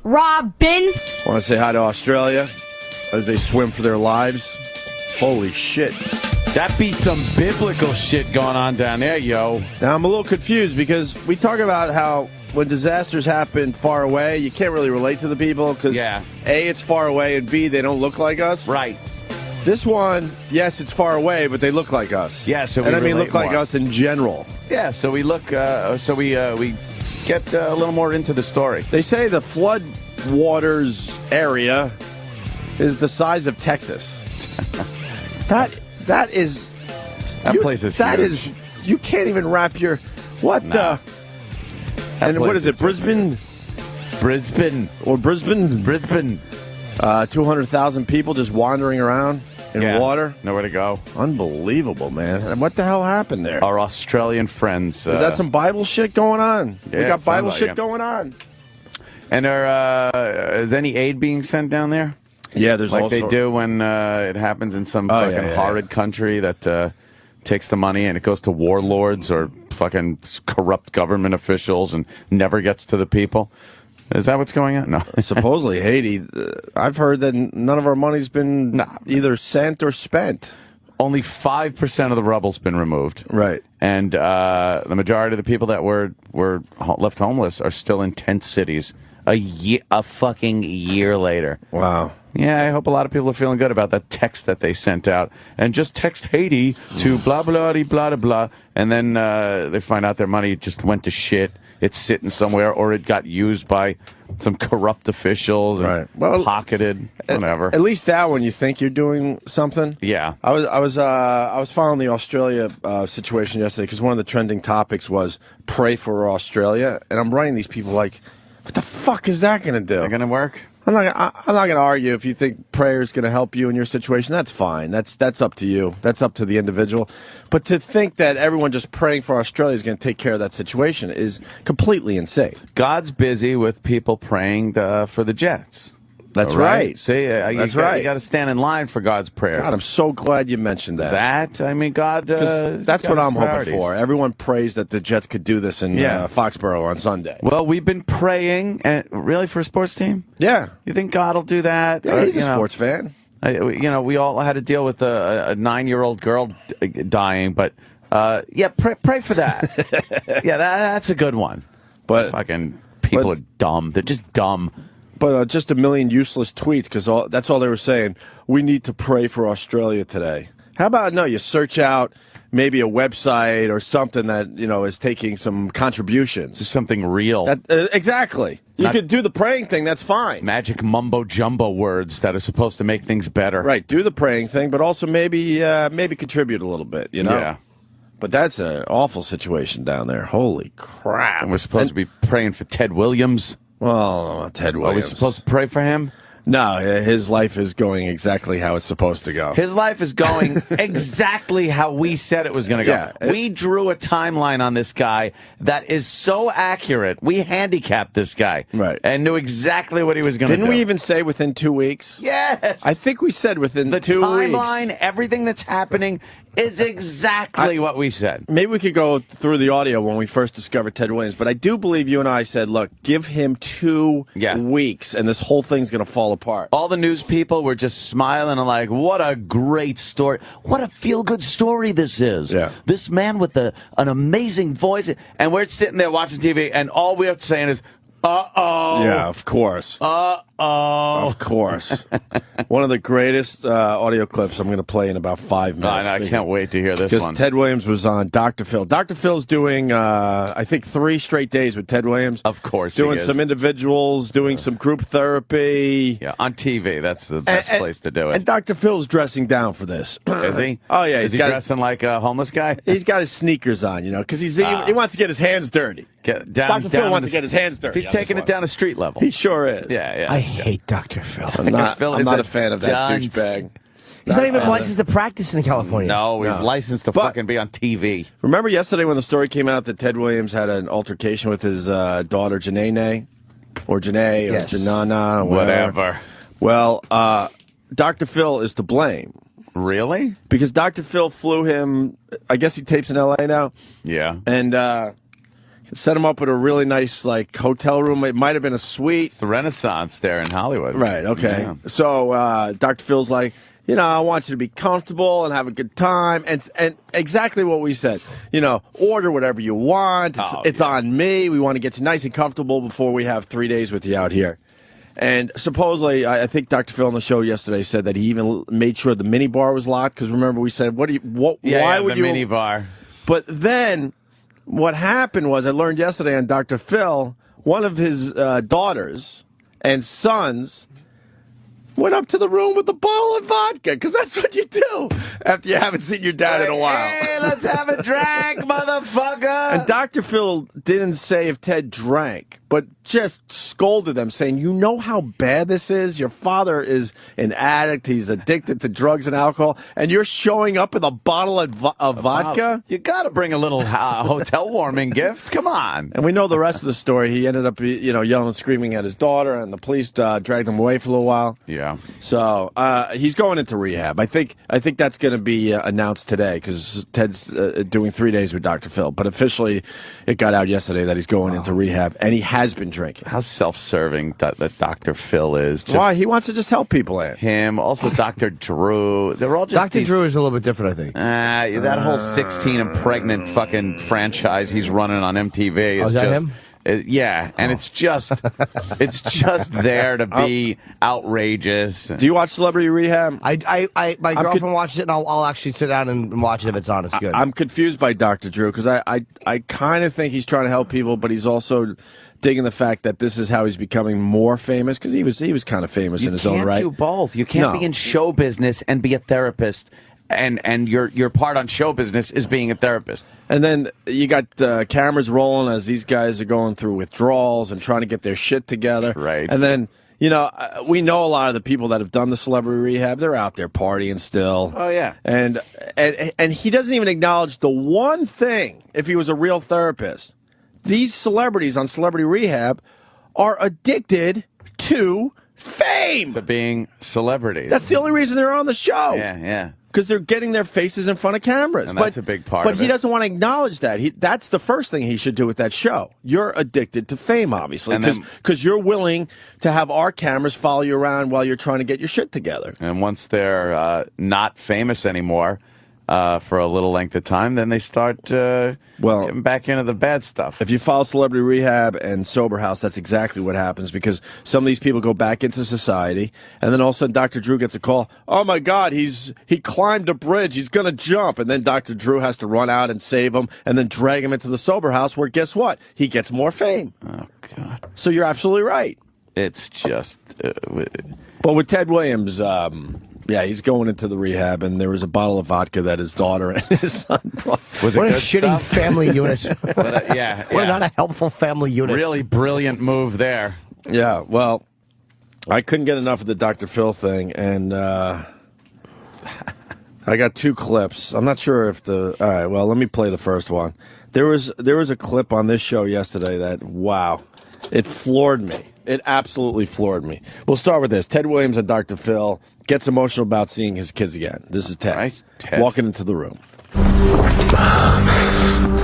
Robin. Want to say hi to Australia as they swim for their lives? Holy shit. That be some biblical shit going on down there, yo. Now, I'm a little confused because we talk about how when disasters happen far away, you can't really relate to the people because, A, it's far away, and B, they don't look like us. Right. This one, yes, it's far away, but they look like us. Yeah, so we and I mean, relate look like more. us in general. Yeah, so we look, we get a little more into the story. They say the flood waters area is the size of Texas. That is that place is that huge. is you can't even wrap your what and what is it? Brisbane or Brisbane? 200,000 people just wandering around in water. Nowhere to go. Unbelievable, man. And what the hell happened there? Our Australian friends. Is that some Bible shit going on? Yeah, we got Bible like shit it. going on. And is any aid being sent down there? Yeah, there's like also they do when it happens in some fucking horrid country that takes the money and it goes to warlords or fucking corrupt government officials and never gets to the people. Is that what's going on? No. Supposedly Haiti. I've heard that none of our money's been either sent or spent. Only 5% of the rubble's been removed. Right. And the majority of the people that were left homeless are still in tent cities a fucking year later. Wow. Yeah, I hope a lot of people are feeling good about that text that they sent out. And just text Haiti to blah, blah, blah, blah, blah. And then they find out their money just went to shit. It's sitting somewhere, or it got used by some corrupt officials and pocketed, whatever. At least that one, you think you're doing something. Yeah. I was following the Australia situation yesterday because one of the trending topics was pray for Australia, and I'm writing these people like, what the fuck is that going to do? Is that going to work? I'm not going to argue if you think prayer is going to help you in your situation. That's fine. That's up to you. That's up to the individual. But to think that everyone just praying for Australia is going to take care of that situation is completely insane. God's busy with people praying for the Jets. That's right. See, that's right. You got to stand in line for God's prayer. God, I'm so glad you mentioned that. God. That's what I'm hoping for. Everyone prays that the Jets could do this in Foxborough on Sunday. Well, we've been praying, really, for a sports team? Yeah. You think God will do that? Yeah, he's a sports fan. We all had to deal with a 9-year-old girl dying, but pray for that. Yeah, that's a good one. But fucking people are dumb. They're just dumb. But just a million useless tweets because that's all they were saying. We need to pray for Australia today. How about you search out maybe a website or something that is taking some contributions, just something real. Exactly. You could do the praying thing. That's fine. Magic mumbo jumbo words that are supposed to make things better. Right. Do the praying thing, but also maybe contribute a little bit. Yeah. But that's an awful situation down there. Holy crap! And we're supposed to be praying for Ted Williams. Well, Ted Williams. Are we supposed to pray for him? No, his life is going exactly how it's supposed to go. His life is going exactly how we said it was going to go. Yeah, we drew a timeline on this guy that is so accurate. We handicapped this guy. Right. And knew exactly what he was going to do. Didn't we even say within 2 weeks? Yes. I think we said within 2 weeks. The timeline, everything that's happening is exactly what we said. Maybe we could go through the audio when we first discovered Ted Williams, but I do believe you and I said, look, give him 2 weeks and this whole thing's going to fall apart. All the news people were just smiling and like, what a great story. What a feel-good story this is. Yeah. This man with an amazing voice. And we're sitting there watching TV and all we're saying is, uh-oh. Yeah, of course. Uh-oh. Of course. One of the greatest audio clips I'm going to play in about 5 minutes. I can't wait to hear this one. Because Ted Williams was on Dr. Phil. Dr. Phil's doing, I think, 3 straight days with Ted Williams. Of course doing some individuals, doing some group therapy. Yeah, on TV. That's the best place to do it. And Dr. Phil's dressing down for this. Is he? Oh, yeah. Is he dressing like a homeless guy? He's got his sneakers on, because he wants to get his hands dirty. Dr. Phil wants to get his hands dirty. He's taking it down to street level. He sure is. Yeah. I hate Dr. Phil. I'm not a fan of that douchebag. He's not even licensed to practice in California. No, he's licensed to fucking be on TV. Remember yesterday when the story came out that Ted Williams had an altercation with his daughter, Janae? Or Janae, or Janana, whatever. Well, Dr. Phil is to blame. Really? Because Dr. Phil flew him, I guess he tapes in L.A. now. Yeah. And set him up with a really nice like hotel room. It might have been a suite. It's the Renaissance there in Hollywood. Right, okay. Yeah. So Dr. Phil's like, I want you to be comfortable and have a good time. And exactly what we said. Order whatever you want. It's on me. We want to get you nice and comfortable before we have 3 days with you out here. And supposedly, I think Dr. Phil on the show yesterday said that he even made sure the mini bar was locked. Because remember, we said, why would the you? Mini bar. But then what happened was, I learned yesterday on Dr. Phil, one of his daughters and sons went up to the room with a bottle of vodka, because that's what you do after you haven't seen your dad in a while. Hey, let's have a drink, motherfucker. And Dr. Phil didn't say if Ted drank, but just scolded them, saying, you know how bad this is? Your father is an addict. He's addicted to drugs and alcohol, and you're showing up with a bottle of vodka? You got to bring a little hotel warming gift. Come on. And we know the rest of the story. He ended up, yelling and screaming at his daughter, and the police dragged him away for a little while. Yeah. So he's going into rehab. I think that's going to be announced today, because Ted's doing 3 days with Dr. Phil. But officially, it got out yesterday that he's going into rehab, and he has been drinking. How self-serving that Dr. Phil is. Why? He wants to just help people, Ant. Him, also Dr. Drew. They're all just Dr. Drew is a little bit different, I think. That whole 16 and pregnant fucking franchise he's running on MTV is that just... him? Yeah, and it's just there to be outrageous. Do you watch Celebrity Rehab? My girlfriend watches it, and I'll actually sit down and watch it if it's on. It's good. I'm confused by Dr. Drew, because I kind of think he's trying to help people, but he's also digging the fact that this is how he's becoming more famous, because he was kind of famous in his own right. You can't do both. You can't be in show business and be a therapist. And your part on show business is being a therapist. And then you got cameras rolling as these guys are going through withdrawals and trying to get their shit together. Right. And then, we know a lot of the people that have done the Celebrity Rehab. They're out there partying still. Oh, yeah. And he doesn't even acknowledge the one thing, if he was a real therapist. These celebrities on Celebrity Rehab are addicted to fame. To being celebrities. That's the only reason they're on the show. Yeah. Because they're getting their faces in front of cameras. And that's a big part But of he it. doesn't want to acknowledge that. That's the first thing he should do with that show. You're addicted to fame, obviously, because you're willing to have our cameras follow you around while you're trying to get your shit together. And once they're not famous anymore for a little length of time, then they start getting back into the bad stuff. If you follow Celebrity Rehab and Sober House, that's exactly what happens, because some of these people go back into society, and then all of a sudden Dr. Drew gets a call. Oh, my God, he climbed a bridge. He's going to jump. And then Dr. Drew has to run out and save him and then drag him into the Sober House, where guess what? He gets more fame. Oh, God. So you're absolutely right. It's just... But with Ted Williams... he's going into the rehab, and there was a bottle of vodka that his daughter and his son brought. What a shitty family unit. What not a helpful family unit. Really brilliant move there. Yeah, well, I couldn't get enough of the Dr. Phil thing, and I got two clips. I'm not sure if all right, well, let me play the first one. There was a clip on this show yesterday that, wow, it floored me. It absolutely floored me. We'll start with this. Ted Williams and Dr. Phil gets emotional about seeing his kids again. This is Ted, walking into the room.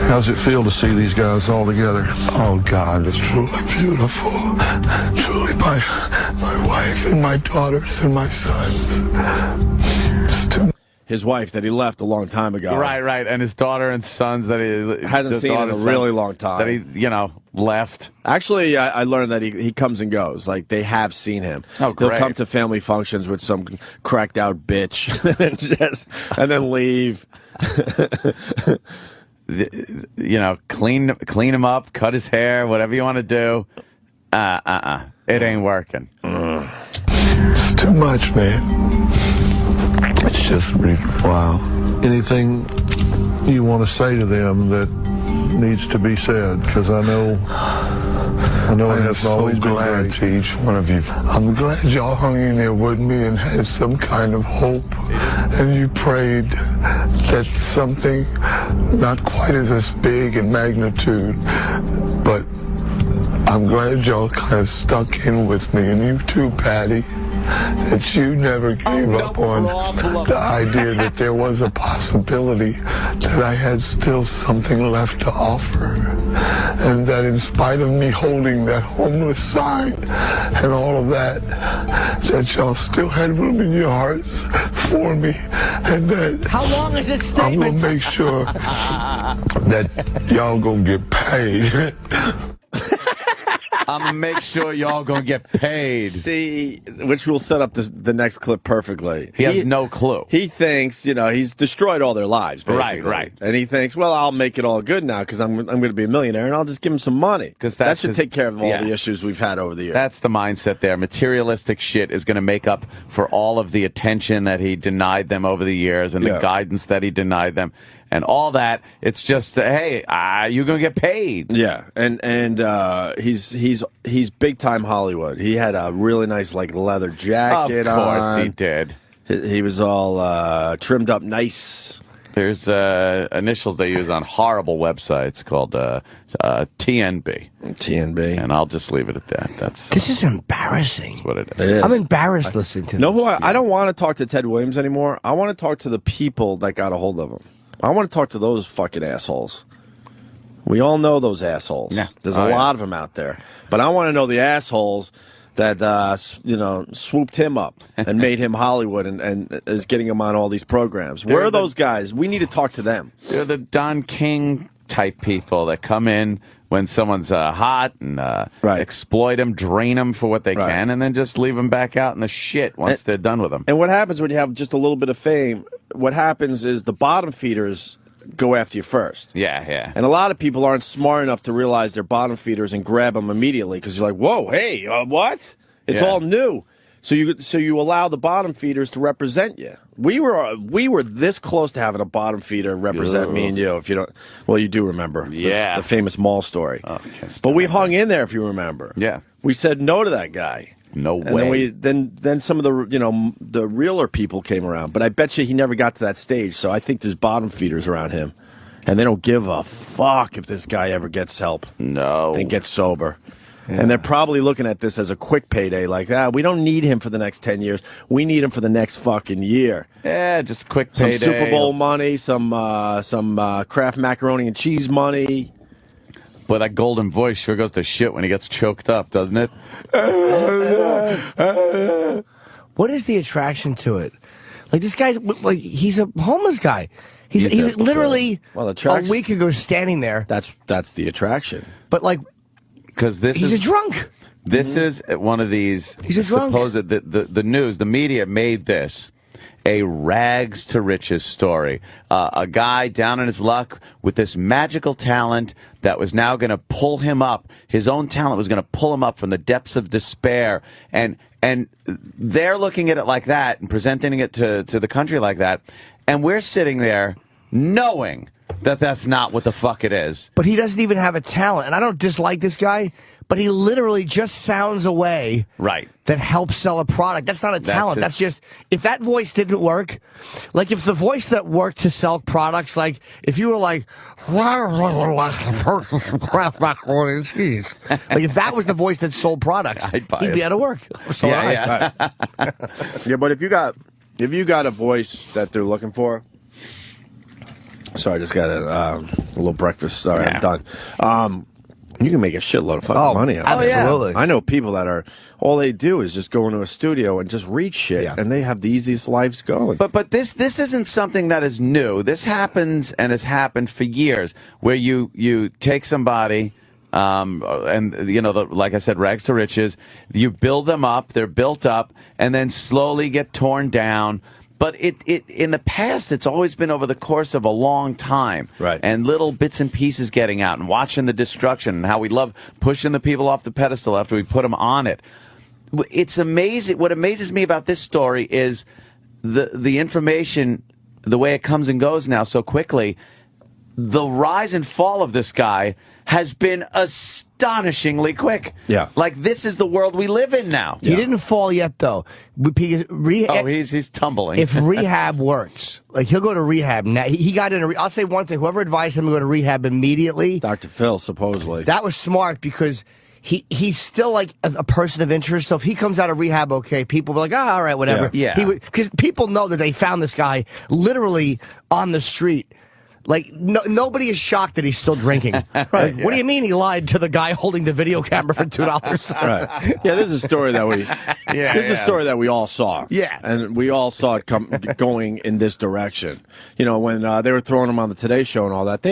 How's it feel to see these guys all together? Oh, God, it's truly beautiful. Truly my wife and my daughters and my sons. It's too His wife that he left a long time ago. Right. And his daughter and sons that he hasn't seen in a really long time. That he, left. Actually, I learned that he comes and goes. Like, they have seen him. Oh, great. He'll come to family functions with some cracked out bitch and then leave. Clean him up, cut his hair, whatever you want to do. It ain't working. It's too much, man. It's just wow. Anything you want to say to them that needs to be said? Because I know it hasn't always been great. To each one of you. I'm glad y'all hung in there with me and had some kind of hope. And you prayed that something not quite as this big in magnitude, but I'm glad y'all kind of stuck in with me. And you too, Patty. that you never gave up on the idea that there was a possibility that I had still something left to offer. And that in spite of me holding that homeless sign and all of that, that y'all still had room in your hearts for me. And that How long is this statement? I'm gonna make sure that y'all gonna get paid. I'm gonna make sure y'all gonna get paid. See, which will set up the next clip perfectly. He has no clue. He thinks, he's destroyed all their lives, basically. Right. And he thinks, well, I'll make it all good now because I'm going to be a millionaire and I'll just give him some money. Because that should take care of all the issues we've had over the years. That's the mindset there. Materialistic shit is going to make up for all of the attention that he denied them over the years and the guidance that he denied them. And all that, it's just, hey, you're gonna get paid. Yeah, and he's big time Hollywood. He had a really nice leather jacket on. Of course he did. He was all trimmed up nice. There's initials they use on horrible websites called TNB. TNB. And I'll just leave it at that. This is embarrassing. That's what it is. It is. I'm embarrassed listening to this. Know who I don't want to talk to Ted Williams anymore. I want to talk to the people that got a hold of him. I want to talk to those fucking assholes. We all know those assholes. Yeah. There's a lot of them out there. But I want to know the assholes that, swooped him up and made him Hollywood and is getting him on all these programs. Where are those guys? We need to talk to them. They're the Don King type people that come in when someone's hot and exploit them, drain them for what they can, and then just leave them back out in the shit once they're done with them. And what happens when you have just a little bit of fame, what happens is the bottom feeders go after you first. Yeah. And a lot of people aren't smart enough to realize they're bottom feeders and grab them immediately because you're like, whoa, hey, what? It's all new. So you allow the bottom feeders to represent you. We were this close to having a bottom feeder represent me and you. If you don't, well, you do remember the famous mall story. But we hung in there, if you remember. Yeah, we said no to that guy. No way. Then some of the realer people came around, but I bet you he never got to that stage. So I think there's bottom feeders around him, and they don't give a fuck if this guy ever gets help. No, and gets sober. Yeah. And they're probably looking at this as a quick payday, like, we don't need him for the next 10 years. We need him for the next fucking year. Yeah, just quick payday. Some Super Bowl money, some Kraft macaroni and cheese money. Boy, that golden voice sure goes to shit when he gets choked up, doesn't it? What is the attraction to it? Like, this guy's, he's a homeless guy. He was literally a week ago standing there. That's the attraction. But, because he's a drunk. This is one of these. He's a drunk. The news, the media made this a rags to riches story. A guy down on his luck with this magical talent that was now going to pull him up. His own talent was going to pull him up from the depths of despair. And they're looking at it like that and presenting it to the country like that. And we're sitting there knowing that that's not what the fuck it is. But he doesn't even have a talent. And I don't dislike this guy, but he literally just sounds a way that helps sell a product. That's not a talent. That's just, if that voice didn't work, like if the voice that worked to sell products, like if you were like, Kraft macaroni and cheese. Like if that was the voice that sold products, he'd be out of work. So yeah, but if you got a voice that they're looking for, sorry, I just got a little breakfast. Sorry, I'm done. You can make a shitload of fucking money out of it. Absolutely. I know people that all they do is just go into a studio and just read shit, and they have the easiest lives going. But this isn't something that is new. This happens and has happened for years, where you take somebody, and like I said, rags to riches. You build them up, they're built up, and then slowly get torn down. But it in the past, it's always been over the course of a long time. Right. And little bits and pieces getting out and watching the destruction and how we love pushing the people off the pedestal after we put them on it. It's amazing. What amazes me about this story is the information, the way it comes and goes now so quickly. The rise and fall of this guy has been astonishingly quick. Yeah. Like, this is the world we live in now. He didn't fall yet, though. He's tumbling. If rehab works, like he'll go to rehab now. He got in. I'll say one thing: whoever advised him to go to rehab immediately, Dr. Phil, supposedly, that was smart because he's still like a person of interest. So if he comes out of rehab, okay, people will be like, all right, whatever. Yeah. Because people know that they found this guy literally on the street. Like, nobody is shocked that he's still drinking. Right. Like, what do you mean he lied to the guy holding the video camera for $2? Right. Yeah, this is a story that we. This is a story that we all saw. Yeah, and we all saw it going in this direction. You know, when they were throwing him on the Today Show and all that,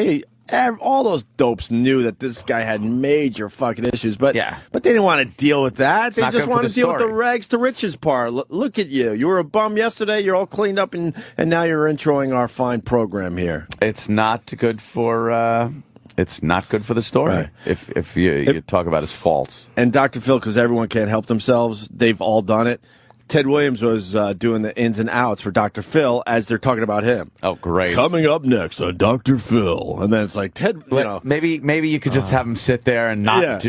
all those dopes knew that this guy had major fucking issues, but they didn't want to deal with that. They just wanted to deal with the rags to riches part. Look at you. You were a bum yesterday. You're all cleaned up, and now you're introing our fine program here. It's not good for. It's not good for the story right. if you talk about his faults. And Dr. Phil, because everyone can't help themselves, they've all done it. Ted Williams was doing the ins and outs for Dr. Phil as they're talking about him. Oh, great. Coming up next on Dr. Phil. And then it's like, Ted, you know. Maybe you could just have him sit there and not.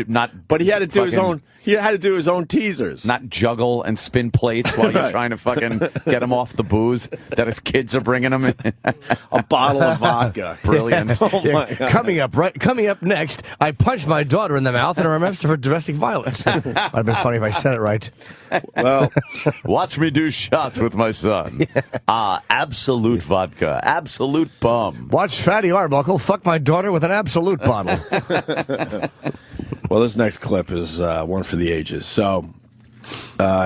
But he had to do his own. He had to do his own teasers. Not juggle and spin plates while you're trying to fucking get him off the booze that his kids are bringing him. A bottle of vodka. Brilliant. Coming up next, I punched my daughter in the mouth and I'm arrested for domestic violence. Might have been funny if I said it right. Well, watch me do shots with my son. Absolute vodka. Absolute bum. Watch Fatty Arbuckle fuck my daughter with an absolute bottle. Well, this next clip is one for the ages. So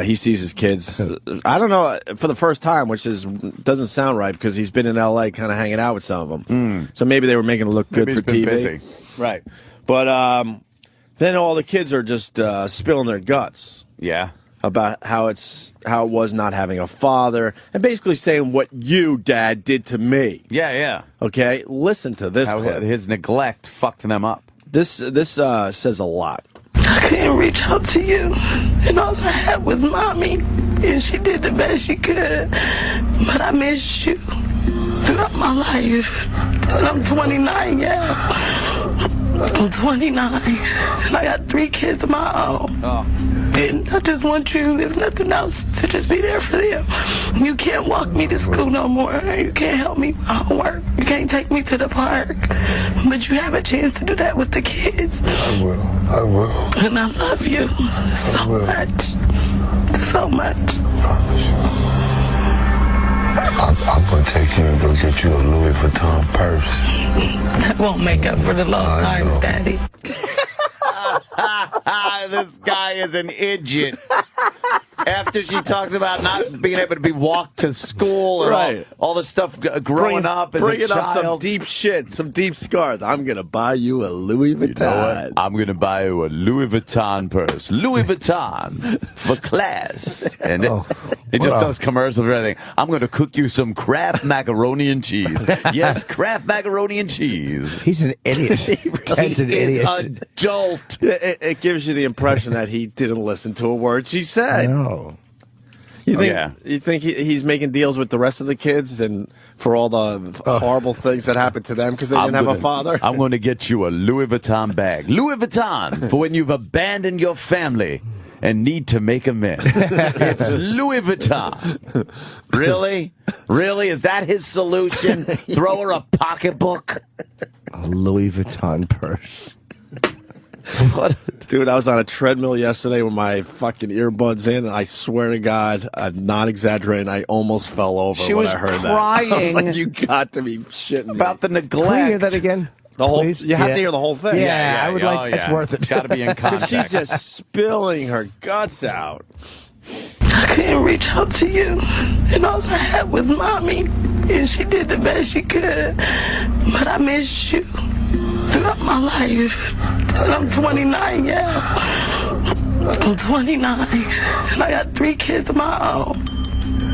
he sees his kids, I don't know, for the first time, which doesn't sound right because he's been in L.A. kind of hanging out with some of them. So maybe they were making it look good for TV. Busy. Right. But then all the kids are just spilling their guts. Yeah. About how it was not having a father, and basically saying what you, Dad, did to me. Yeah. Okay? Listen to this how clip. His neglect fucked them up. This says a lot. I couldn't reach out to you, and all I had was Mommy, and she did the best she could. But I missed you throughout my life. And I'm 29, I'm 29, and I got 3 kids of my own. Oh. And I just want you, if nothing else, to just be there for them. You can't walk me to school no more. You can't help me with homework. You can't take me to the park. But you have a chance to do that with the kids. I will. And I love you so much. So much. I'm going to take you and go get you a Louis Vuitton purse. That won't make up for the lost times, Daddy. This guy is an idiot. After she talks about not being able to be walked to school and all the stuff growing up as a bringing up some child. deep shit, some deep scars. I'm going to buy you a Louis Vuitton. You know I'm going to buy you a Louis Vuitton purse. Louis Vuitton for class. And it just does commercials and everything. I'm going to cook you some Kraft macaroni and cheese. Yes, Kraft macaroni and cheese. He's an idiot. He's an idiot. A jolt. It gives you the impression that he didn't listen to a word she said. No. You think he's making deals with the rest of the kids and for all the horrible things that happened to them because they didn't have a father? I'm going to get you a Louis Vuitton bag. Louis Vuitton for when you've abandoned your family and need to make amends. It's Louis Vuitton. Really? Really? Is that his solution? Throw her a pocketbook? A Louis Vuitton purse. What? Dude, I was on a treadmill yesterday with my fucking earbuds in, and I swear to God, I'm not exaggerating, I almost fell over when I heard that. I was like, you got to be shitting me. About the neglect. Can we hear that again? The whole, you have to hear the whole thing. Yeah, I would like. It's worth it. It's got to be in context. She's just spilling her guts out. I couldn't reach out to you, and all I had was Mommy, and she did the best she could. But I missed you throughout my life. And I'm 29, I'm 29, and I got 3 kids of my own.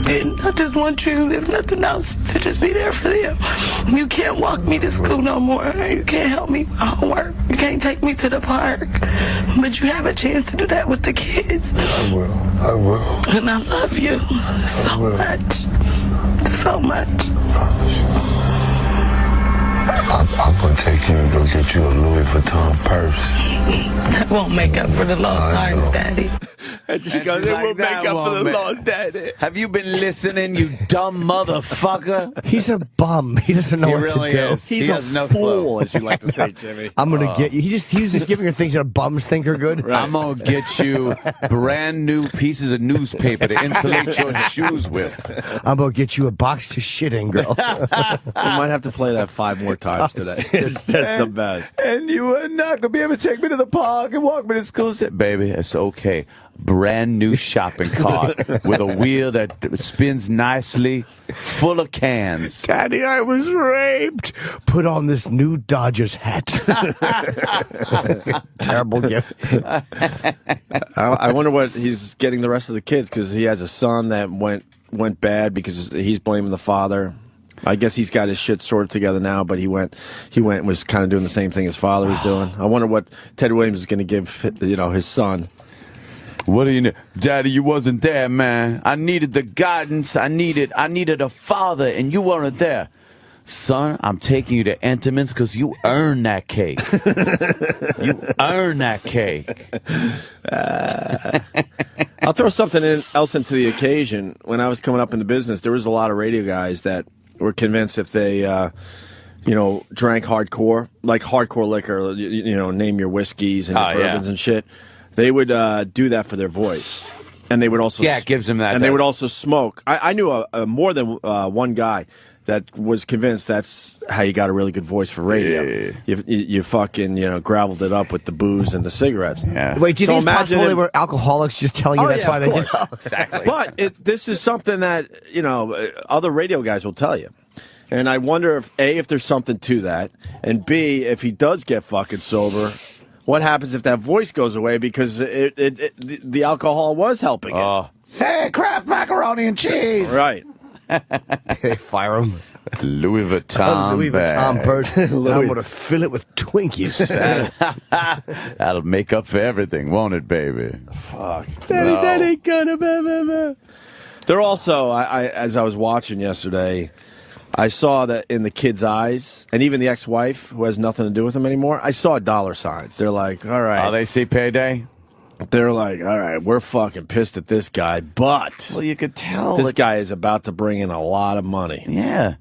And I just want you, if nothing else, to just be there for them. You can't walk me to school no more. You can't help me with homework. You can't take me to the park. But you have a chance to do that with the kids. I will. And I love you so much. So much. I'm going to take you and go get you a Louis Vuitton purse. That won't make up for the lost times, Daddy. And she goes, it will make up for the lost daddy. Have you been listening, you dumb motherfucker? He's a bum. He doesn't know He what really to do. is. He's He a has no fool, clue. as you like to say, Jimmy. I'm going to get you. He was just giving her things that bums think are good. Right. I'm going to get you brand new pieces of newspaper to insulate your shoes with. I'm going to get you a box to shit in, girl. We might have to play that 5 more times today. It's just the best. And you are not going to be able to take me to the park and walk me to school. Said, baby, it's okay. Brand new shopping cart with a wheel that spins nicely, full of cans. Daddy, I was raped. Put on this new Dodgers hat. Terrible gift. I wonder what he's getting the rest of the kids, because he has a son that went bad because he's blaming the father. I guess he's got his shit sorted together now, but he went and was kind of doing the same thing his father was doing. I wonder what Ted Williams is going to give, his son. What do you know? Daddy, you wasn't there, man. I needed the guidance. I needed a father, and you weren't there. Son, I'm taking you to Entenmann's because you earned that cake. You earned that cake. I'll throw something else into the occasion. When I was coming up in the business, there was a lot of radio guys that were convinced if they, drank hardcore, like hardcore liquor, name your whiskeys and your bourbons and shit, they would do that for their voice. And they would also... Yeah, it gives them that. And they would also smoke. I knew more than one guy that was convinced that's how you got a really good voice for radio. Yeah. You fucking, gravelled it up with the booze and the cigarettes. Yeah. Wait, do you think it's possible they were alcoholics just telling you that's why they did it? Exactly. But this is something that, other radio guys will tell you. And I wonder if, A, if there's something to that, and B, if he does get fucking sober, what happens if that voice goes away because the alcohol was helping it? Hey, Kraft macaroni and cheese. Right. Hey, fire him. Louis Vuitton Louis Vuitton purse. I'm going to fill it with Twinkies. That'll make up for everything, won't it, baby? Fuck. That ain't gonna... They're also, as I was watching yesterday, I saw that in the kids' eyes, and even the ex-wife, who has nothing to do with them anymore, I saw dollar signs. They're like, all right. Oh, they see payday? They're like, all right, we're fucking pissed at this guy, but... Well, you could tell. This guy is about to bring in a lot of money. Yeah.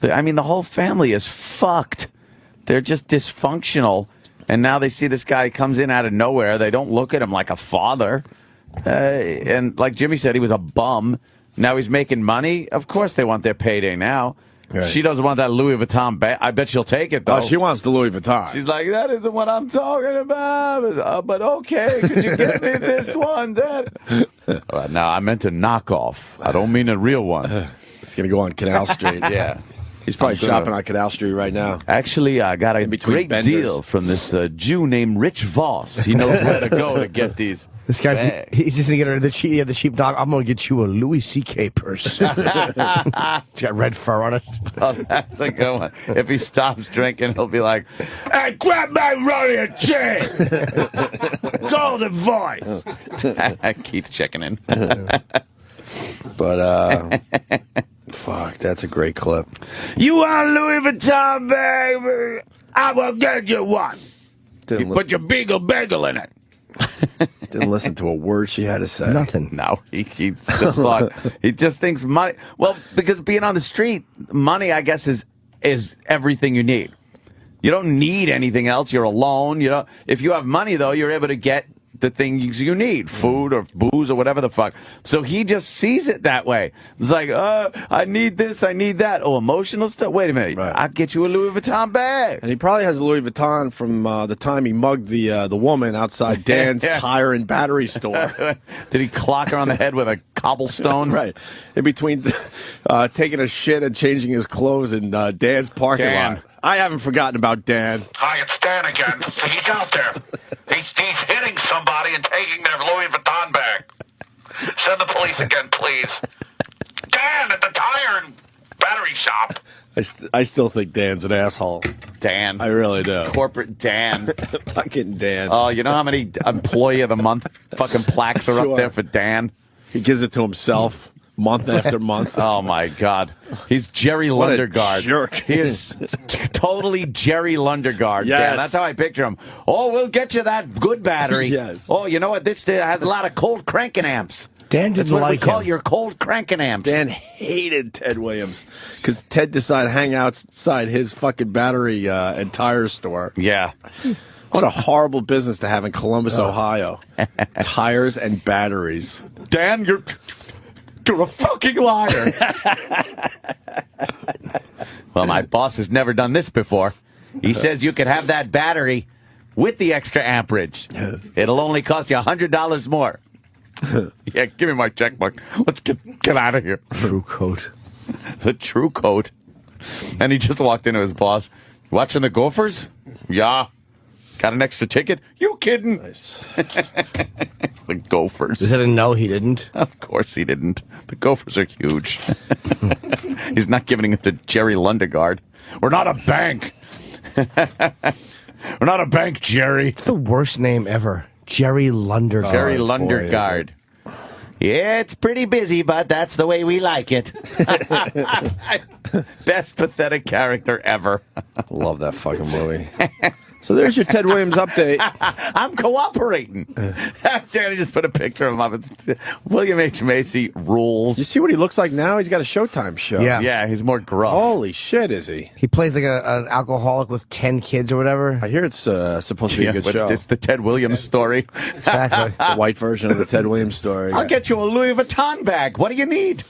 The whole family is fucked. They're just dysfunctional. And now they see this guy comes in out of nowhere. They don't look at him like a father. And like Jimmy said, he was a bum. Now he's making money. Of course they want their payday now. Right. She doesn't want that Louis Vuitton bag. I bet she'll take it, though. Oh, she wants the Louis Vuitton. She's like, that isn't what I'm talking about. But okay, could you get me this one, Dad? Now, I meant a knockoff. I don't mean a real one. It's going to go on Canal Street. Yeah. He's probably shopping on Canal Street right now. Actually, I got a great deal from this Jew named Rich Voss. He knows where to go to get these. This guy's, he's just going to get her the cheap dog. I'm going to get you a Louis C.K. purse. It's got red fur on it. Oh, that's a good one. If he stops drinking, he'll be like, hey, grab my Ronnie and chain. Golden voice. Keith checking in. But, fuck, that's a great clip. You want a Louis Vuitton bag? I will get you one. Put your bagel in it. Didn't listen to a word she had to say. Nothing. No, he just thinks money. Well, because being on the street, money, I guess, is everything you need. You don't need anything else. You're alone. If you have money, though, you're able to get the things you need, food or booze or whatever the fuck. So he just sees it that way. It's like, I need this, I need that. Oh, emotional stuff? Wait a minute. Right. I'll get you a Louis Vuitton bag. And he probably has a Louis Vuitton from the time he mugged the woman outside Dan's tire and battery store. Did he clock her on the head with a cobblestone? Right. In between taking a shit and changing his clothes in Dan's parking lot. I haven't forgotten about Dan. Hi, it's Dan again. He's out there. He's hitting somebody and taking their Louis Vuitton bag. Send the police again, please. Dan at the tire and battery shop. I still think Dan's an asshole. Dan. I really do. Corporate Dan. Fucking Dan. Oh, you know how many Employee of the Month fucking plaques are up there for Dan? He gives it to himself. month after month. Oh, my God. He's Jerry What a Lundegaard. jerk. He is totally Jerry Lundegaard. Yes. Yeah, that's how I picture him. Oh, we'll get you that good battery. Yes. Oh, you know what? This has a lot of cold cranking amps. Dan That's didn't what we like call him. your cold cranking amps. Dan hated Ted Williams because Ted decided to hang outside his fucking battery and tire store. Yeah. What a horrible business to have in Columbus, Ohio. Tires and batteries. Dan, you're a fucking liar. Well, my boss has never done this before. He says you could have that battery with the extra amperage. It'll only cost you $100 more. Yeah, give me my checkbook. Let's get out of here. True coat. The true coat. And he just walked into his boss. Watching the Gophers? Yeah. Got an extra ticket? You kidding? Nice. The Gophers. He said no, he didn't. Of course he didn't. The Gophers are huge. He's not giving it to Jerry Lundegaard. We're not a bank. We're not a bank, Jerry. It's the worst name ever. Jerry Lundegaard. Jerry boy, Lundegaard. Yeah, it's pretty busy, but that's the way we like it. Best pathetic character ever. Love that fucking movie. So there's your Ted Williams update. I'm cooperating. Danny just put a picture of him up. It's, William H. Macy rules. You see what he looks like now? He's got a Showtime show. Yeah. Yeah, he's more gruff. Holy shit, is he? He plays like an alcoholic with 10 kids or whatever. I hear it's supposed to be a good but show. it's the Ted Williams story. Exactly. The white version of the Ted Williams story. I'll get you a Louis Vuitton bag. What do you need?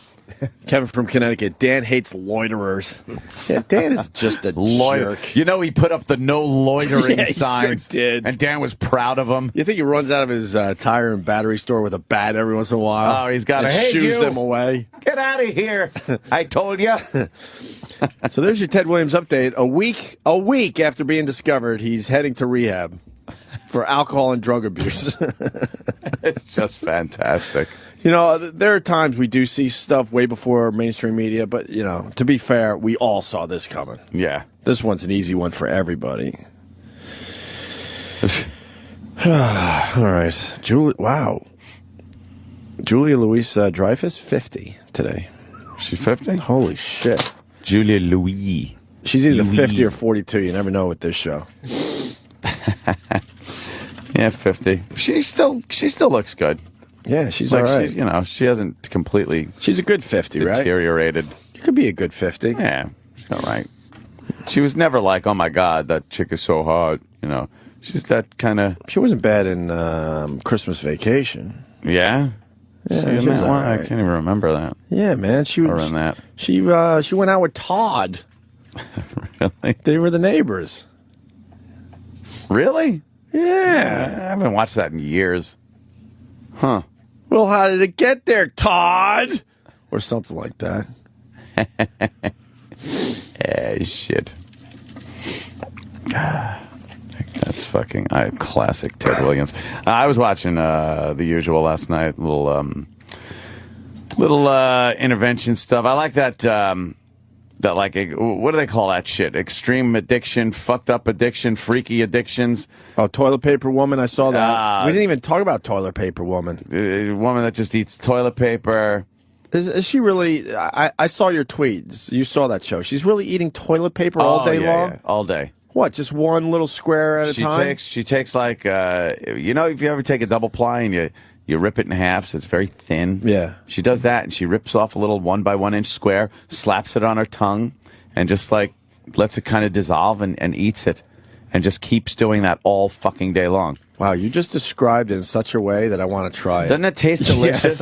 Kevin from Connecticut. Dan hates loiterers. Yeah, Dan is just a jerk. You know, he put up the no loitering Yeah, he signs. sure did. And Dan was proud of him. You think he runs out of his tire and battery store with a bat every once in a while? Oh, he's got and a, hey, shoos you. them away. Get out of here. I told you. So there's your Ted Williams update. A week after being discovered, he's heading to rehab for alcohol and drug abuse. It's just fantastic. You know, there are times we do see stuff way before mainstream media, but, you know, to be fair, we all saw this coming. Yeah. This one's an easy one for everybody. All right. Wow. Julia Louise Dreyfus, 50 today. She's 50? Holy shit. Julia Louis. She's either 50 or 42. You never know with this show. Yeah, 50. She still looks good. Yeah, she's Like, all right. she's, you know, she hasn't completely She's a good 50, right? deteriorated. You could be a good 50. Yeah, she's all right. She was never like, oh my God, that chick is so hot. You know, she's that kind of. She wasn't bad in Christmas Vacation. Yeah. Yeah, She she in was that one? all I right. can't even remember that. Yeah, man. She Or was in that. She went out with Todd. Really? They were the neighbors. Really? Yeah. I haven't watched that in years. Huh. Well, how did it get there, Todd? Or something like that. Shit. That's fucking classic Ted Williams. I was watching The Usual last night. Little intervention stuff. I like that. That like what do they call that shit? Extreme addiction, fucked up addiction, freaky addictions. Oh, Toilet Paper Woman. I saw that. We didn't even talk about Toilet Paper Woman. A woman that just eats toilet paper. Is she really? I saw your tweets. You saw that show. She's really eating toilet paper all day long. Yeah, all day. What? Just one little square at a time? She takes like you know, if you ever take a double ply and you rip it in half so it's very thin. Yeah. She does that and she rips off a little 1 by 1 inch square, slaps it on her tongue, and just like lets it kind of dissolve and eats it, and just keeps doing that all fucking day long. Wow, you just described it in such a way that I want to try it. Doesn't it taste delicious? Yes,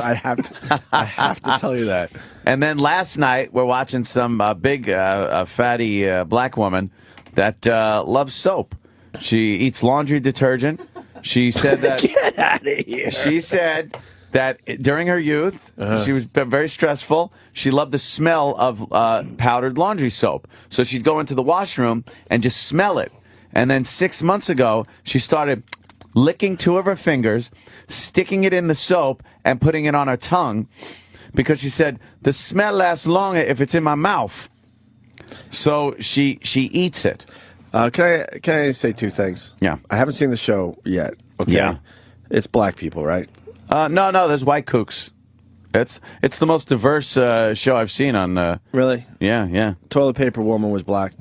I have to tell you that. And then last night we're watching some big fatty black woman that loves soap. She eats laundry detergent. She said that. Get out of here. She said that during her youth, she was very stressful. She loved the smell of powdered laundry soap. So she'd go into the washroom and just smell it. And then 6 months ago, she started licking 2 of her fingers, sticking it in the soap, and putting it on her tongue, because she said, the smell lasts longer if it's in my mouth. So she eats it. Can I say 2 things? Yeah. I haven't seen the show yet. Okay. Yeah. It's black people, right? No, there's white kooks. It's the most diverse show I've seen on. Really? Yeah. Toilet paper woman was black.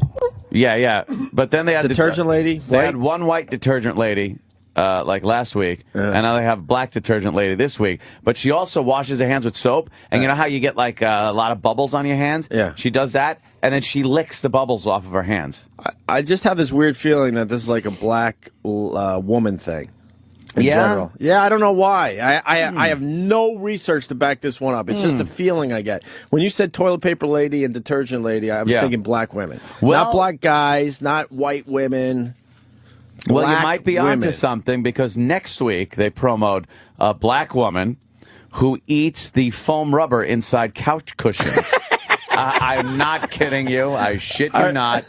Yeah. But then they had detergent lady. They had one white detergent lady. Like last week, and now they have black detergent lady this week. But she also washes her hands with soap, and you know how you get like a lot of bubbles on your hands? Yeah. She does that, and then she licks the bubbles off of her hands. I just have this weird feeling that this is like a black woman thing. In general. Yeah, I don't know why. I have no research to back this one up. It's just a feeling I get. When you said toilet paper lady and detergent lady, I was thinking black women. Well, not black guys, not white women. Well, you might be women. onto something, because next week they promote a black woman who eats the foam rubber inside couch cushions. I'm not kidding you. I shit you not.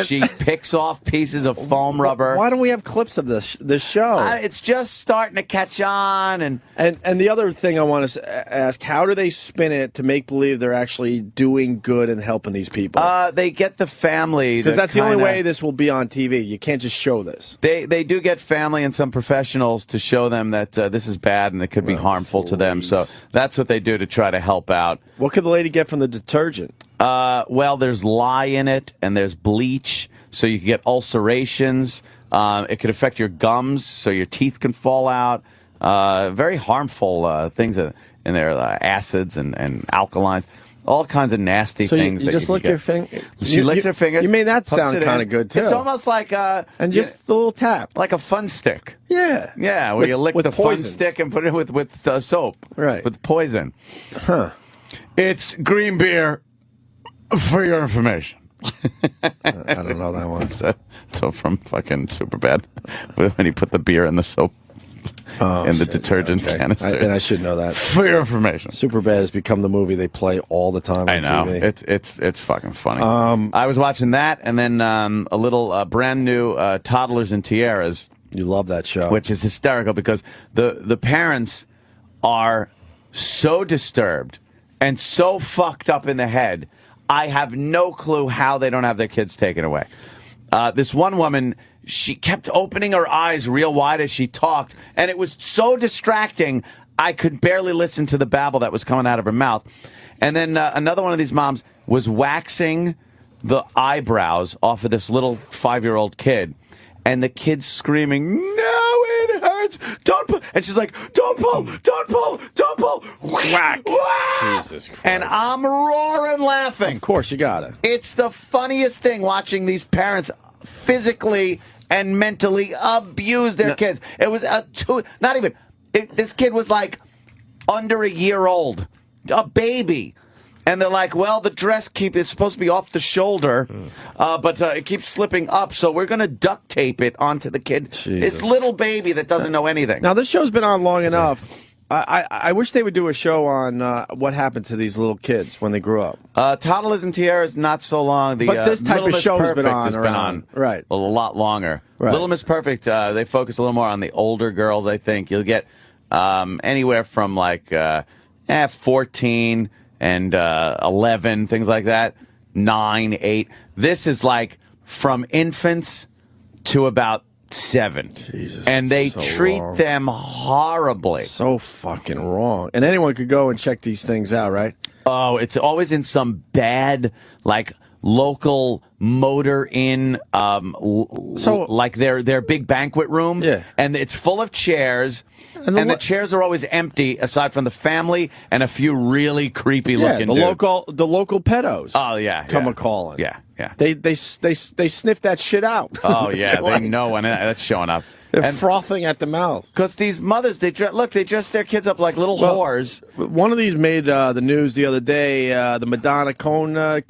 She picks off pieces of foam rubber. Why don't we have clips of this show? It's just starting to catch on. And the other thing I want to ask, how do they spin it to make believe they're actually doing good and helping these people? They get the family. Because that's the only way this will be on TV. You can't just show this. They do get family and some professionals to show them that this is bad and it could be harmful to them. So that's what they do to try to help out. What could the lady get from the detergent? Well, there's lye in it, and there's bleach, so you can get ulcerations. It could affect your gums, so your teeth can fall out. Very harmful things in there, acids and alkalines, all kinds of nasty things. You just lick your finger? She licks her finger. You made that sound kind of good, too. It's almost like and just a little tap. Like a fun stick. Yeah. Yeah, where you lick the poisons. fun stick and put it with soap. Right. With poison. Huh. It's green beer. For your information. I don't know that one. So from fucking Superbad, when he put the beer in the soap in the detergent canister. Then I should know that. For your information. Superbad has become the movie they play all the time on I know. TV. It's fucking funny. I was watching that, and then a little brand new Toddlers and Tiaras. You love that show. Which is hysterical because the parents are so disturbed and so fucked up in the head. I have no clue how they don't have their kids taken away. This one woman, she kept opening her eyes real wide as she talked, and it was so distracting, I could barely listen to the babble that was coming out of her mouth. And then another one of these moms was waxing the eyebrows off of this little 5-year-old kid, and the kid's screaming, "No, it hurts! Don't pull!" And she's like, "Don't pull! Don't pull! Don't pull!" Whack! Whack! Jesus Christ! And I'm roaring laughing. Of course, you got it. It's the funniest thing watching these parents physically and mentally abuse their kids. It was this kid was like under a year old, a baby. And they're like, well, the dress is supposed to be off the shoulder, but it keeps slipping up, so we're going to duct tape it onto the kid. This little baby that doesn't know anything. Now, this show's been on long enough. I wish they would do a show on what happened to these little kids when they grew up. Toddlers and Tieras, not so long. But this type of show has been on. Right. A lot longer. Right. Little Miss Perfect, they focus a little more on the older girls, I think. You'll get anywhere from like 14 and 11, things like that, 9, 8. This is like from infants to about 7. Jesus, and they treat them horribly. So fucking wrong. And anyone could go and check these things out, right? Oh, it's always in some bad, like, local motor inn, like their big banquet room. Yeah. And it's full of chairs, and the chairs are always empty, aside from the family and a few really creepy looking dudes. The local pedos. Oh, yeah. Come a-calling. Yeah. They sniff that shit out. Oh, yeah. They know when that's showing up. They're frothing at the mouth. Because these mothers, they dress their kids up like little whores. One of these made the news the other day, the Madonna cone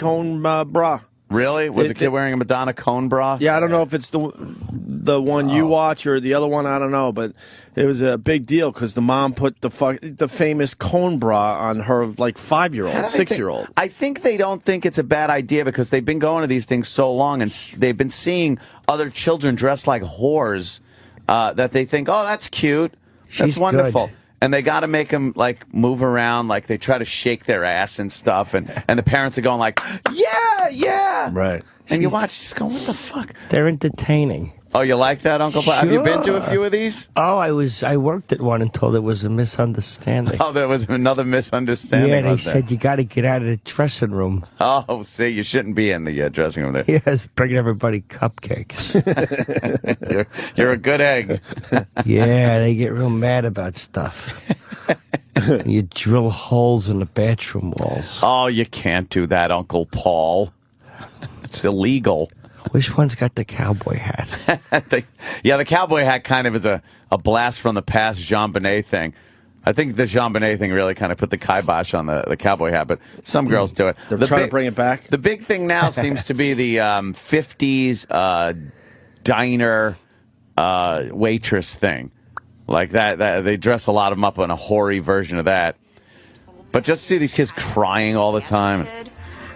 bra. Really? Was the kid wearing a Madonna cone bra? Yeah, I don't know if it's the one you watch or the other one, I don't know. But it was a big deal because the mom put the famous cone bra on her, like, 5-year-old, 6-year-old. I think they don't think it's a bad idea because they've been going to these things so long and they've been seeing other children dressed like whores. That they think, oh, that's cute, that's wonderful, good. And they got to make them like move around, like they try to shake their ass and stuff, and the parents are going like, yeah, right. and you watch, just go, what the fuck? They're entertaining. Oh, you like that, Uncle Paul? Have you been to a few of these? Oh, I worked at one until there was a misunderstanding. Oh, there was another misunderstanding. Yeah, they said you got to get out of the dressing room. Oh, see, you shouldn't be in the dressing room there. Yes, bringing everybody cupcakes. You're a good egg. Yeah, they get real mad about stuff. You drill holes in the bathroom walls. Oh, you can't do that, Uncle Paul. It's illegal. Which one's got the cowboy hat? The cowboy hat kind of is a blast from the past JonBenet thing. I think the JonBenet thing really kind of put the kibosh on the cowboy hat, but some girls do it. They're trying to bring it back? The big thing now seems to be the 50s diner waitress thing. Like that, they dress a lot of them up in a hoary version of that. But just see these kids crying all the time.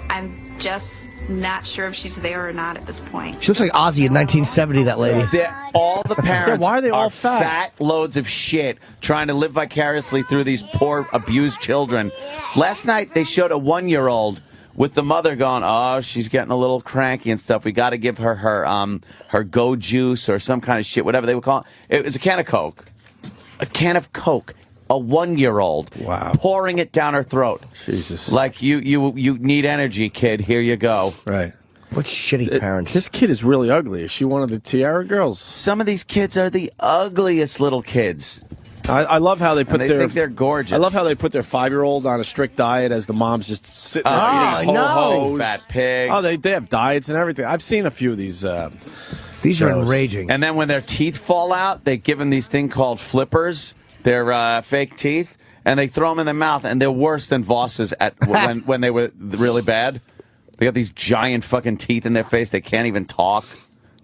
I'm just not sure if she's there or not at this point. She looks like Ozzy in 1970, that lady. All the parents why are they all fat loads of shit trying to live vicariously through these poor, abused children. Last night, they showed a 1-year-old with the mother going, oh, she's getting a little cranky and stuff. We got to give her her go juice or some kind of shit, whatever they would call it. It was a can of Coke. A can of Coke. A 1-year-old. Wow. Pouring it down her throat. Jesus. Like, you need energy, kid. Here you go. Right. What shitty parents. This kid is really ugly. Is she one of the Tiara girls? Some of these kids are the ugliest little kids. I love how they put they think they're gorgeous. I love how they put their 5-year-old on a strict diet as the mom's just sitting there eating ho-hos. Fat pig. Oh, they have diets and everything. I've seen a few of these. These shows. are enraging. And then when their teeth fall out, they give them these thing called flippers. They're fake teeth, and they throw them in their mouth, and they're worse than Voss's when they were really bad. They got these giant fucking teeth in their face. They can't even talk.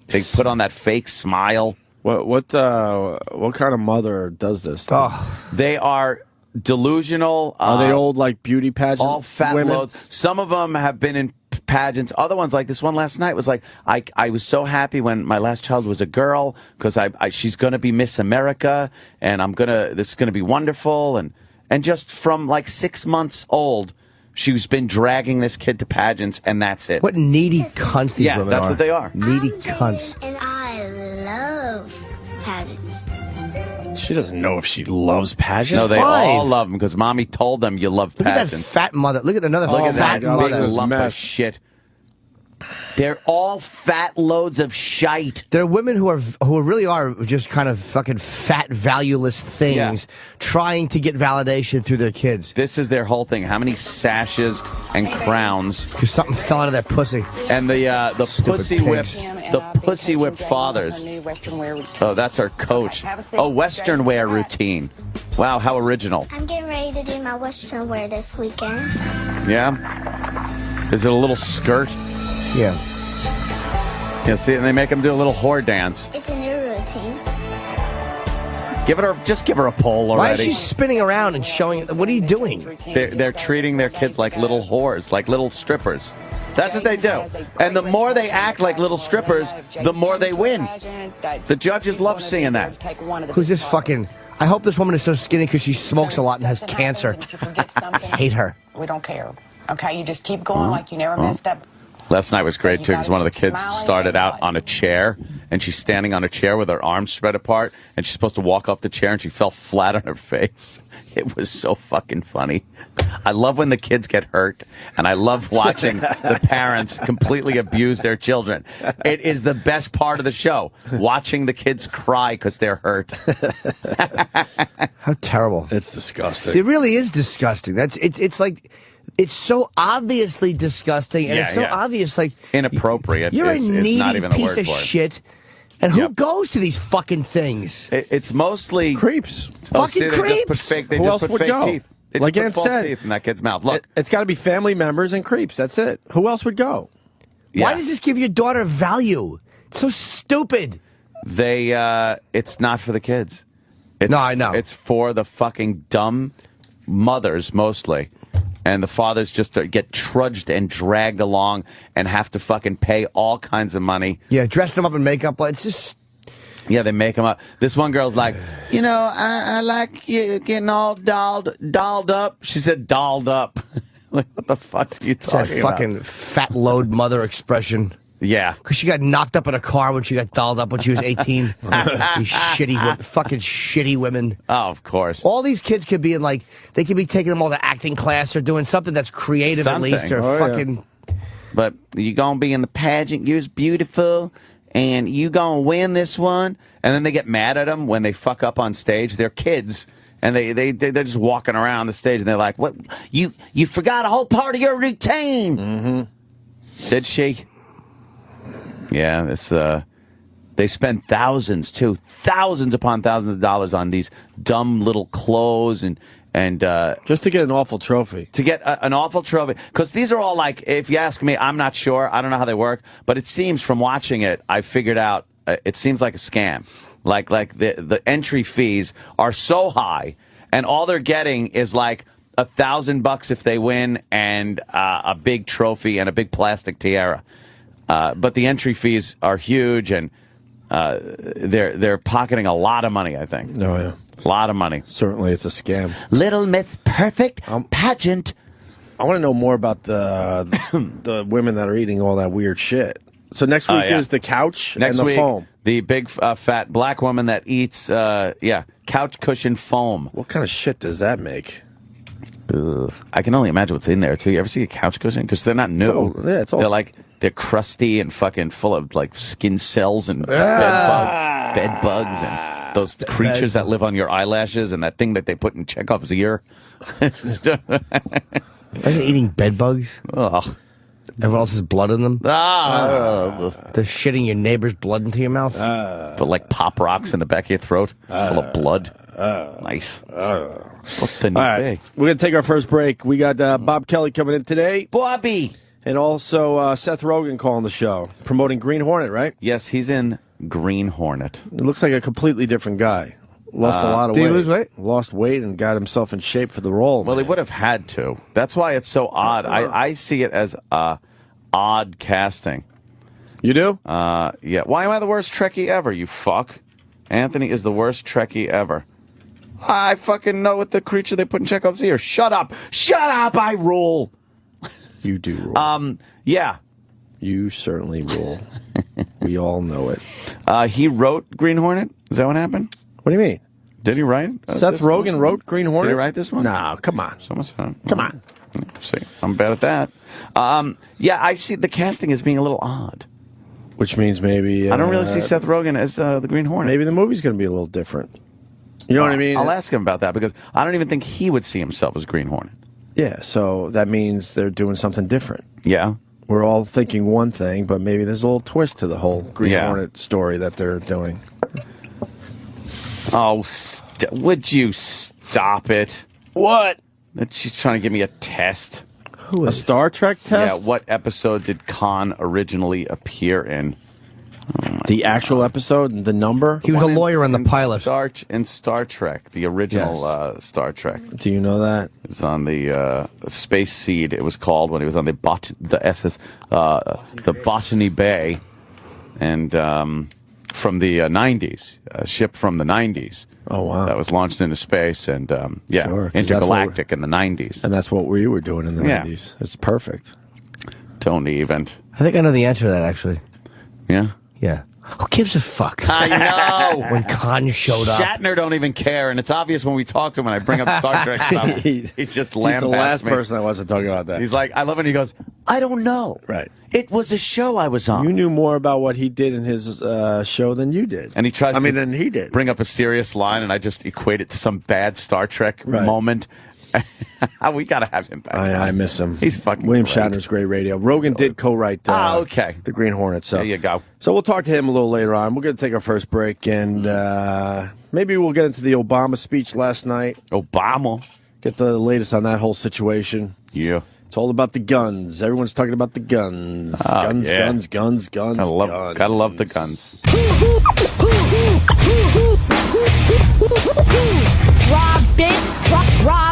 They put on that fake smile. What kind of mother does this? Oh. They are delusional. Are they old, like, beauty pageant all fat women? loads. Some of them have been in pageants. Other ones, like this one last night, was like, I was so happy when my last child was a girl because she's going to be Miss America, and this is going to be wonderful. And just from like 6 months old, she's been dragging this kid to pageants, and that's it. What needy cunts these women are. Yeah, that's what they are. Needy cunts. And I love pageants. She doesn't know if she loves pageants. No, they all love them because mommy told them you love pageants. Look at that fat mother. Look at another fat mother. Big lump of shit. They're all fat loads of shite. They're women who really are just kind of fucking fat, valueless things, trying to get validation through their kids. This is their whole thing. How many sashes and crowns? Because something fell out of their pussy. And the pussy pigs. whipped fathers. Oh, that's our coach. Oh, Western wear routine. Wow, how original. I'm getting ready to do my Western wear this weekend. Yeah. Is it a little skirt? Yeah. Yeah, see, and they make them do a little whore dance. It's a new routine. Just give her a pole already. Why is she spinning around and showing? What are you doing? They're treating their kids like little whores, like little strippers. That's what they do. And the more they act like little strippers, the more they win. The judges love seeing that. Who's this fucking... I hope this woman is so skinny because she smokes a lot and has cancer. I hate her. We don't care. Okay, you just keep going like you never messed up. Last night was great, too, because one of the kids started out on a chair, and she's standing on a chair with her arms spread apart, and she's supposed to walk off the chair, and she fell flat on her face. It was so fucking funny. I love when the kids get hurt, and I love watching the parents completely abuse their children. It is the best part of the show, watching the kids cry because they're hurt. How terrible. It's disgusting. It really is disgusting. It's like... It's so obviously disgusting, and it's so obvious, like... Inappropriate. You're a needy not even piece of shit. And who goes to these fucking things? It's mostly... Creeps. Fucking creeps. Who else would go? Teeth. They like Ann false said, teeth in that kid's mouth. Look. It's got to be family members and creeps. That's it. Who else would go? Why does this give your daughter value? It's so stupid. It's not for the kids. No, I know. It's for the fucking dumb mothers, mostly. And the fathers just get trudged and dragged along and have to fucking pay all kinds of money. Yeah, dress them up in makeup. It's just... Yeah, they make them up. This one girl's like, I like you getting all dolled up. She said dolled up. Like, what the fuck are you talking about? That fucking fat load mother expression. Yeah. Because she got knocked up in a car when she got dolled up when she was 18. These fucking shitty women. Oh, of course. All these kids could be in, like, they could be taking them all to acting class or doing something that's creative at least. Or fucking. Yeah. But you gonna be in the pageant, you're beautiful, and you gonna win this one. And then they get mad at them when they fuck up on stage. They're kids. And they're just walking around the stage, and they're like, "What? You forgot a whole part of your routine." Mm-hmm. Did she? Yeah, this. They spend thousands upon thousands of dollars on these dumb little clothes and just to get an awful trophy. To get an awful trophy, because these are all like, if you ask me, I'm not sure. I don't know how they work, but it seems from watching it, I figured out it seems like a scam. Like the entry fees are so high, and all they're getting is like $1,000 if they win, and a big trophy and a big plastic tiara. But the entry fees are huge, and they're pocketing a lot of money, I think. Oh yeah, a lot of money. Certainly, it's a scam. Little Miss Perfect pageant. I want to know more about the women that are eating all that weird shit. So next week is the couch and the foam. The big fat black woman that eats, couch cushion foam. What kind of shit does that make? Ugh. I can only imagine what's in there, too. You ever see a couch cushion? Because they're not new. They're crusty and fucking full of, like, skin cells and bed bugs and those creatures that live on your eyelashes and that thing that they put in Chekhov's ear. Are they eating bed bugs? Ugh. Everyone else's blood in them? They're shitting your neighbor's blood into your mouth? Put like pop rocks in the back of your throat full of blood. Nice. What the all right, we're going to take our first break. We got Bob Kelly coming in today. Bobby! And also Seth Rogen calling the show, promoting Green Hornet, right? Yes, he's in Green Hornet. It looks like a completely different guy. Lost a lot of weight. Did he lose weight? Lost weight and got himself in shape for the role. Well, he would have had to. That's why it's so odd. I see it as odd casting. You do? Yeah. Why am I the worst Trekkie ever, you fuck? Anthony is the worst Trekkie ever. I fucking know what the creature they put in Chekhov's ear. Shut up. Shut up, I rule. You do rule. Yeah. You certainly rule. We all know it. He wrote Green Hornet? Is that what happened? What do you mean? Did he write it? Seth Rogen wrote Green Hornet? Did he write this one? No, come on. Someone said it. Come on. See, I'm bad at that. Yeah, I see the casting as being a little odd. Which means maybe... I don't really see Seth Rogen as the Green Hornet. Maybe the movie's going to be a little different. You know what I mean? I'll ask him about that, because I don't even think he would see himself as Green Hornet. Yeah, so that means they're doing something different. Yeah. We're all thinking one thing, but maybe there's a little twist to the whole Green Hornet story that they're doing. Oh, would you stop it? What? She's trying to give me a test. A Star Trek test? Yeah, what episode did Khan originally appear in? The actual episode, the number? He was a lawyer on the pilot. In Star Trek, the original Star Trek. Do you know that? It's on the Space Seed, it was called, when he was on the SS, the Botany Bay, and from the 90s, a ship from the 90s. Oh, wow. That was launched into space, and sure, intergalactic in the 90s. And that's what we were doing in the 90s. It's perfect. Don't even. I think I know the answer to that, actually. Yeah? Yeah. Who gives a fuck? I know. When Khan showed up. Shatner don't even care, and it's obvious when we talk to him and I bring up Star Trek stuff. He's just lambasts the last me. person that wants to talk about that. He's like, I love it. He goes, I don't know. Right. It was a show I was on. You knew more about what he did in his show than you did. And he tries than he did. Bring up a serious line, and I just equate it to some bad Star Trek moment. We got to have him back. I miss him. He's fucking William great. Shatner's great radio. Rogen did co-write the Green Hornet. So there you go. So we'll talk to him a little later on. We're going to take our first break, and maybe we'll get into the Obama speech last night. Obama. Get the latest on that whole situation. Yeah. It's all about the guns. Everyone's talking about the guns. Guns. Gotta love the guns. Robin.